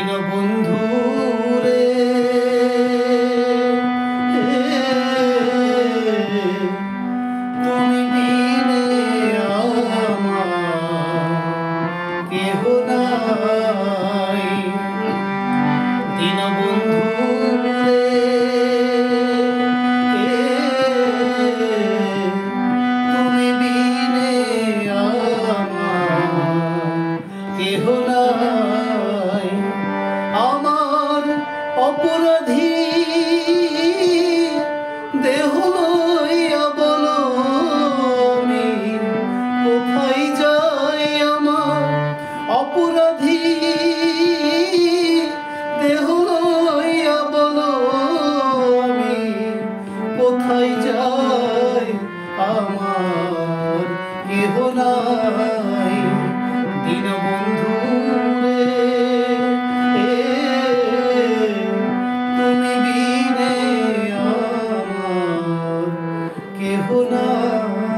দীনবন্ধু রে তুমি বিনে আমার কেহ নাই। দীনবন্ধু রে তুমি বিনে আমার কেহ নাই। আমার অপরাধী দেহ লইয়া বলো আমি কোথায় যাই। আমার অপরাধী দেহ লইয়া বলো আমি কোথায় যাই। আমার কেহ নাই। দীনবন্ধু তুমি বিনে আমার কেহ নাই।